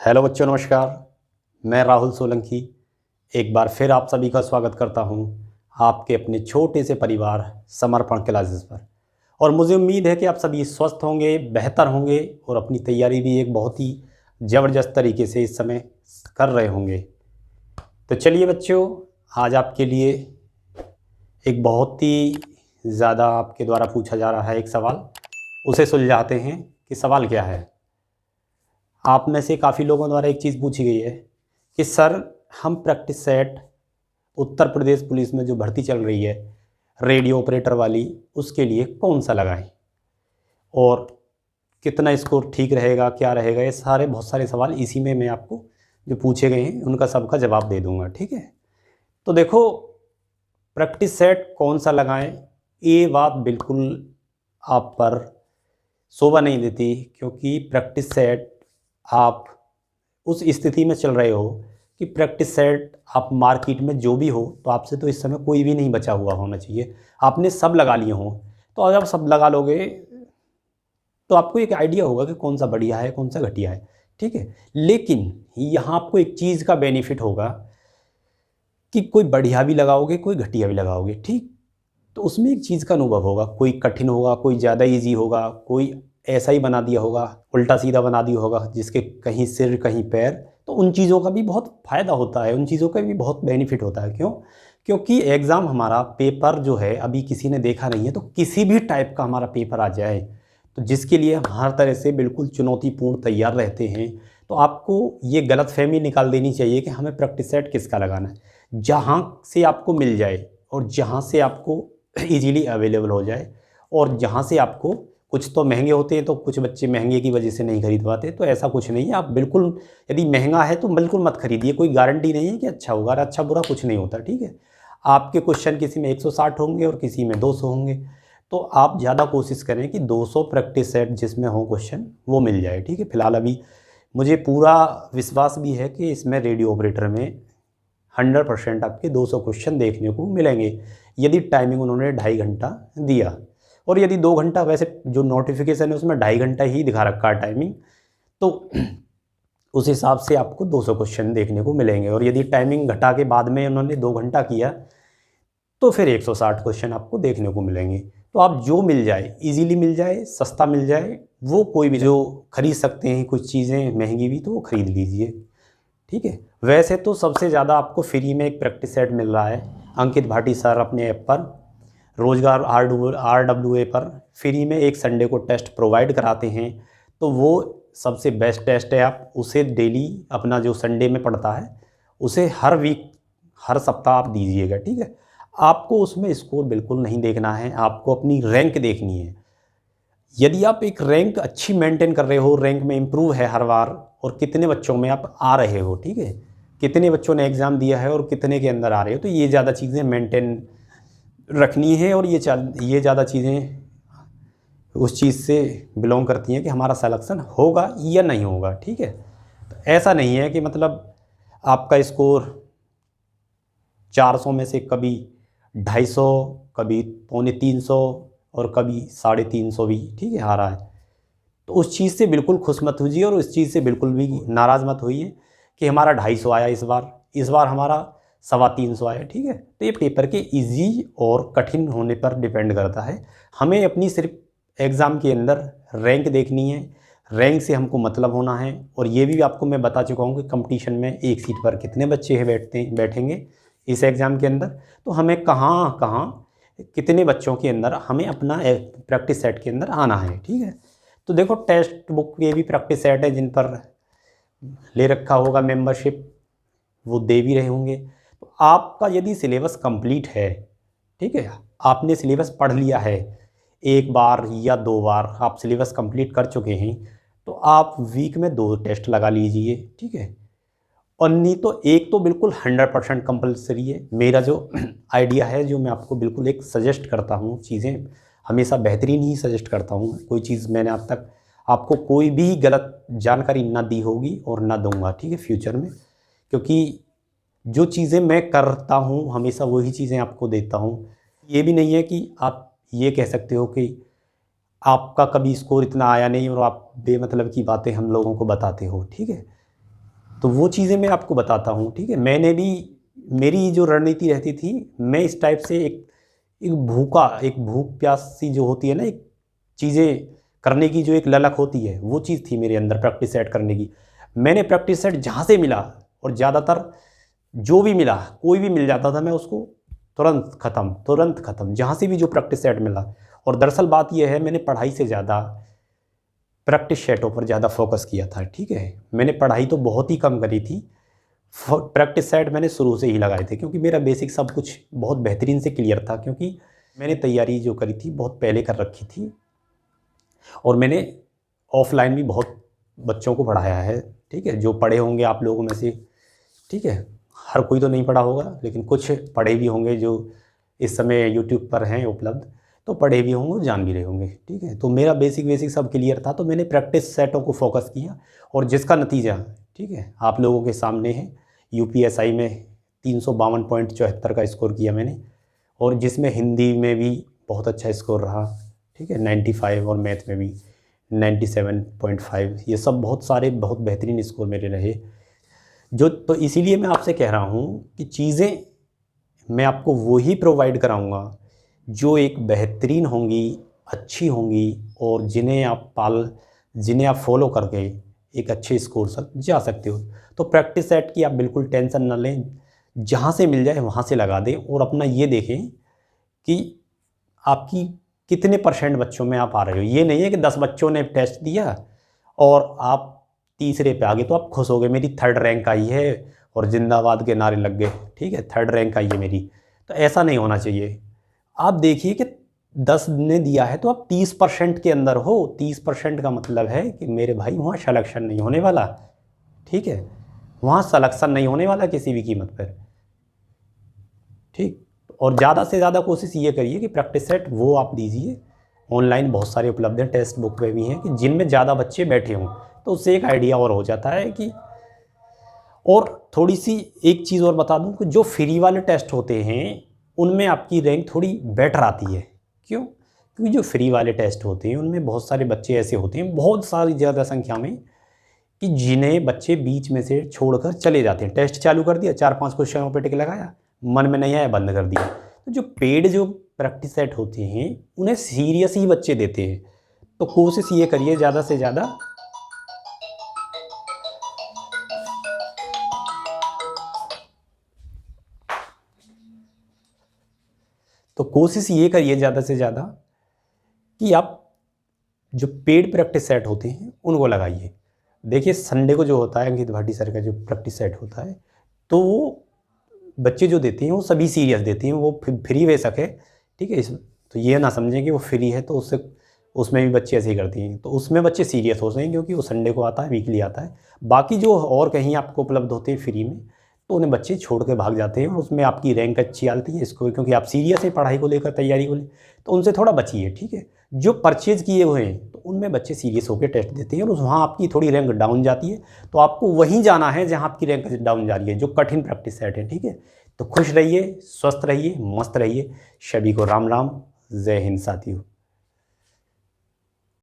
Hello बच्चों, नमस्कार। मैं राहुल सोलंकी एक बार फिर आप सभी का स्वागत करता हूं आपके अपने छोटे से परिवार समर्पण क्लासेस पर। और मुझे उम्मीद है कि आप सभी स्वस्थ होंगे, बेहतर होंगे और अपनी तैयारी भी एक बहुत ही ज़बरदस्त तरीके से इस समय कर रहे होंगे। तो चलिए बच्चों, आज आपके लिए एक बहुत ही ज़्यादा आपके द्वारा पूछा जा रहा है एक सवाल, उसे सुलझाते हैं कि सवाल क्या है। आप में से काफ़ी लोगों द्वारा एक चीज़ पूछी गई है कि सर, हम practice set Uttar Pradesh police में जो भर्ती चल रही है रेडियो ऑपरेटर वाली, उसके लिए कौन सा लगाएं और कितना स्कोर ठीक रहेगा, क्या रहेगा, ये सारे बहुत सारे सवाल इसी में मैं आपको जो पूछे गए हैं उनका सबका जवाब दे दूंगा। ठीक है, तो देखो, प्रैक्टिस सेट कौन सा लगाएं, ये बात बिल्कुल आप पर शोभा नहीं देती, क्योंकि प्रैक्टिस सेट आप उस स्थिति में चल रहे हो कि प्रैक्टिस सेट आप मार्केट में जो भी हो, तो आपसे तो इस समय कोई भी नहीं बचा हुआ होना चाहिए। आपने सब लगा लिए हों, तो अगर आप सब लगा लोगे तो आपको एक आइडिया होगा कि कौन सा बढ़िया है, कौन सा घटिया है। ठीक है, लेकिन यहाँ आपको एक चीज़ का बेनिफिट होगा कि कोई बढ़िया भी लगाओगे, कोई घटिया भी लगाओगे। ठीक, तो उसमें एक चीज़ का अनुभव होगा, कोई कठिन होगा, कोई ज़्यादा इजी होगा, कोई ऐसा ही बना दिया होगा, उल्टा सीधा बना दिया होगा, जिसके कहीं सिर कहीं पैर। तो उन चीज़ों का भी बहुत फ़ायदा होता है, उन चीज़ों का भी बहुत बेनिफिट होता है। क्यों? क्योंकि एग्ज़ाम हमारा पेपर जो है अभी किसी ने देखा नहीं है, तो किसी भी टाइप का हमारा पेपर आ जाए, तो जिसके लिए हम हर तरह से बिल्कुल चुनौतीपूर्ण तैयार रहते हैं। तो आपको ये गलतफहमी निकाल देनी चाहिए कि हमें प्रैक्टिस सेट किसका लगाना है। जहाँ से आपको मिल जाए और जहाँ से आपको ईज़िली अवेलेबल हो जाए, और जहाँ से आपको, कुछ तो महंगे होते हैं तो कुछ बच्चे महंगे की वजह से नहीं खरीद पाते, तो ऐसा कुछ नहीं है। आप बिल्कुल, यदि महंगा है तो बिल्कुल मत खरीदिए, कोई गारंटी नहीं है कि अच्छा होगा, और अच्छा बुरा कुछ नहीं होता। ठीक है, आपके क्वेश्चन किसी में 160 होंगे और किसी में 200 होंगे, तो आप ज़्यादा कोशिश करें कि 200 प्रैक्टिस सेट जिसमें हो क्वेश्चन वो मिल जाए। ठीक है, फिलहाल अभी मुझे पूरा विश्वास भी है कि इसमें रेडियो ऑपरेटर में 100% आपके 200 क्वेश्चन देखने को मिलेंगे, यदि टाइमिंग उन्होंने 2.5 घंटा दिया। और यदि 2 घंटा, वैसे जो नोटिफिकेशन है उसमें 2.5 घंटा ही दिखा रखा है टाइमिंग, तो उस हिसाब से आपको 200 क्वेश्चन देखने को मिलेंगे। और यदि टाइमिंग घटा के बाद में उन्होंने 2 घंटा किया, तो फिर 160 क्वेश्चन आपको देखने को मिलेंगे। तो आप जो मिल जाए, इजीली मिल जाए, सस्ता मिल जाए, वो कोई भी जो खरीद सकते हैं, कुछ चीज़ें महंगी भी, तो वो खरीद लीजिए। ठीक है, वैसे तो सबसे ज़्यादा आपको फ्री में एक प्रैक्टिस सेट मिल रहा है, अंकित भाटी सर अपने ऐप पर रोजगार RWA पर फ्री में एक संडे को टेस्ट प्रोवाइड कराते हैं। तो वो सबसे बेस्ट टेस्ट है, आप उसे डेली, अपना जो संडे में पड़ता है उसे हर वीक, हर सप्ताह आप दीजिएगा। ठीक है, आपको उसमें स्कोर बिल्कुल नहीं देखना है, आपको अपनी रैंक देखनी है। यदि आप एक रैंक अच्छी मेंटेन कर रहे हो, रैंक में इम्प्रूव है हर बार, और कितने बच्चों में आप आ रहे हो, ठीक है, कितने बच्चों ने एग्ज़ाम दिया है और कितने के अंदर आ रहे हो, तो ये ज़्यादा चीज़ें मेंटेन रखनी है। और ये ज़्यादा चीज़ें उस चीज़ से बिलोंग करती हैं कि हमारा सिलेक्शन होगा या नहीं होगा। ठीक है, तो ऐसा नहीं है कि मतलब आपका स्कोर 400 में से कभी 250, कभी 250 और कभी 350 भी, ठीक है, आ रहा है, तो उस चीज़ से बिल्कुल खुश मत होइए और उस चीज़ से बिल्कुल भी नाराज़ मत होइए कि हमारा 250 आया इस बार हमारा 350 आया। ठीक है, तो ये पेपर के इजी और कठिन होने पर डिपेंड करता है। हमें अपनी सिर्फ एग्ज़ाम के अंदर रैंक देखनी है, रैंक से हमको मतलब होना है। और ये भी आपको मैं बता चुका हूँ कि कंपटीशन में एक सीट पर कितने बच्चे हैं बैठेंगे इस एग्ज़ाम के अंदर, तो हमें कहाँ कहाँ कितने बच्चों के अंदर हमें अपना प्रैक्टिस सेट के अंदर आना है। ठीक है, तो देखो, टेक्स्ट बुक के भी प्रैक्टिस सेट है जिन पर ले रखा होगा मेंबरशिप, वो दे भी रहे होंगे। तो आपका यदि सिलेबस कंप्लीट है, ठीक है, आपने सिलेबस पढ़ लिया है, एक बार या 2 बार आप सिलेबस कंप्लीट कर चुके हैं, तो आप वीक में 2 टेस्ट लगा लीजिए। ठीक है, और नहीं तो एक तो बिल्कुल 100% कंपलसरी है। मेरा जो आइडिया है, जो मैं आपको बिल्कुल एक सजेस्ट करता हूँ, चीज़ें हमेशा बेहतरीन ही सजेस्ट करता हूँ। कोई चीज़ मैंने आज तक आपको कोई भी गलत जानकारी ना दी होगी और ना दूंगा, ठीक है, फ्यूचर में। क्योंकि जो चीज़ें मैं करता हूँ हमेशा वही चीज़ें आपको देता हूँ। ये भी नहीं है कि आप ये कह सकते हो कि आपका कभी स्कोर इतना आया नहीं और आप बेमतलब की बातें हम लोगों को बताते हो। ठीक है, तो वो चीज़ें मैं आपको बताता हूँ, ठीक है। मैंने भी, मेरी जो रणनीति रहती थी, मैं इस टाइप से एक भूख प्यास सी जो होती है ना, एक चीज़ें करने की जो एक ललक होती है, वो चीज़ थी मेरे अंदर प्रैक्टिस सेट करने की। मैंने प्रैक्टिस सेट जहाँ से मिला, और ज़्यादातर जो भी मिला, कोई भी मिल जाता था, मैं उसको तुरंत ख़त्म, जहाँ से भी जो प्रैक्टिस सेट मिला। और दरअसल बात यह है, मैंने पढ़ाई से ज़्यादा प्रैक्टिस सेटों पर ज़्यादा फोकस किया था, ठीक है। मैंने पढ़ाई तो बहुत ही कम करी थी, प्रैक्टिस सेट मैंने शुरू से ही लगाए थे, क्योंकि मेरा बेसिक सब कुछ बहुत बेहतरीन से क्लियर था, क्योंकि मैंने तैयारी जो करी थी बहुत पहले कर रखी थी, और मैंने ऑफलाइन भी बहुत बच्चों को पढ़ाया है, ठीक है। जो पढ़े होंगे आप लोगों में से, ठीक है, हर कोई तो नहीं पढ़ा होगा, लेकिन कुछ पढ़े भी होंगे जो इस समय यूट्यूब पर हैं उपलब्ध, तो पढ़े भी होंगे, जान भी रहे होंगे, ठीक है। तो मेरा बेसिक सब क्लियर था, तो मैंने प्रैक्टिस सेटों को फोकस किया, और जिसका नतीजा, ठीक है, आप लोगों के सामने है। यूपीएसआई में 352.74 का स्कोर किया मैंने, और जिसमें हिंदी में भी बहुत अच्छा स्कोर रहा, ठीक है, 95, और मैथ में भी 97.5। ये सब बहुत बेहतरीन स्कोर मेरे रहे। तो इसीलिए मैं आपसे कह रहा हूँ कि चीज़ें मैं आपको वो ही प्रोवाइड कराऊँगा जो एक बेहतरीन होंगी, अच्छी होंगी, और जिन्हें आप फॉलो करके एक अच्छे स्कोर तक जा सकते हो। तो प्रैक्टिस सेट की आप बिल्कुल टेंशन ना लें, जहाँ से मिल जाए वहाँ से लगा दें, और अपना ये देखें कि आपकी कितने % बच्चों में आप आ रहे हो। ये नहीं है कि 10 बच्चों ने टेस्ट दिया और आप तीसरे पे आ गए तो आप खुश हो गए, मेरी 3rd रैंक आई है, और जिंदाबाद के नारे लग गए, ठीक है, 3rd रैंक आई है मेरी। तो ऐसा नहीं होना चाहिए। आप देखिए कि 10 ने दिया है तो आप 30% के अंदर हो। 30% का मतलब है कि मेरे भाई वहाँ सिलेक्शन नहीं होने वाला, ठीक है, वहाँ सिलेक्शन नहीं होने वाला किसी भी कीमत पर, ठीक। और ज़्यादा से ज़्यादा कोशिश ये करिए कि प्रैक्टिस सेट वो आप दीजिए, ऑनलाइन बहुत सारे उपलब्ध हैं, टेक्स्ट बुक में भी हैं, कि जिनमें ज़्यादा बच्चे बैठे हों, तो उससे एक आइडिया और हो जाता है कि। और थोड़ी सी एक चीज़ और बता दूं कि जो फ्री वाले टेस्ट होते हैं उनमें आपकी रैंक थोड़ी बेटर आती है। क्यों? क्योंकि जो फ्री वाले टेस्ट होते हैं उनमें बहुत सारे बच्चे ऐसे होते हैं, बहुत सारी ज़्यादा संख्या में, कि जिन्हें बच्चे बीच में से छोड़कर चले जाते हैं। टेस्ट चालू कर दिया, 4-5 क्वेश्चनों पर टिक लगाया, मन में नहीं आया, बंद कर दिया। तो जो पेड जो प्रैक्टिस सेट होते हैं उन्हें सीरियस ही बच्चे देते हैं। तो कोशिश ये करिए ज़्यादा से ज़्यादा ज़्यादा से ज़्यादा कि आप जो पेड प्रैक्टिस सेट होते हैं उनको लगाइए। देखिए संडे को जो होता है अंकित भाटी सर का जो प्रैक्टिस सेट होता है, तो वो बच्चे जो देते हैं वो सभी सीरियस देते हैं, वो फ्री बेशक है, ठीक है। तो ये ना समझें कि वो फ्री है तो उसमें भी बच्चे ऐसे ही करते हैं, तो उसमें बच्चे सीरियस होते हैं क्योंकि वो संडे को आता है, वीकली आता है। बाकी जो और कहीं आपको उपलब्ध होते हैं फ्री में, तो उन्हें बच्चे छोड़ के भाग जाते हैं, और उसमें आपकी रैंक अच्छी आती है इसको, क्योंकि आप सीरियस है पढ़ाई को लेकर, तैयारी को लेकर, तो उनसे थोड़ा बचिए, ठीक है। जो परचेज़ किए हुए हैं तो उनमें बच्चे सीरियस होकर टेस्ट देते हैं, और वहाँ आपकी थोड़ी रैंक डाउन जाती है, तो आपको वहीं जाना है जहाँ आपकी रैंक डाउन जा रही है, जो कठिन प्रैक्टिस सेट है, ठीक है। तो खुश रहिए, स्वस्थ रहिए, मस्त रहिए। सभी को राम राम, जय हिंद साथियों।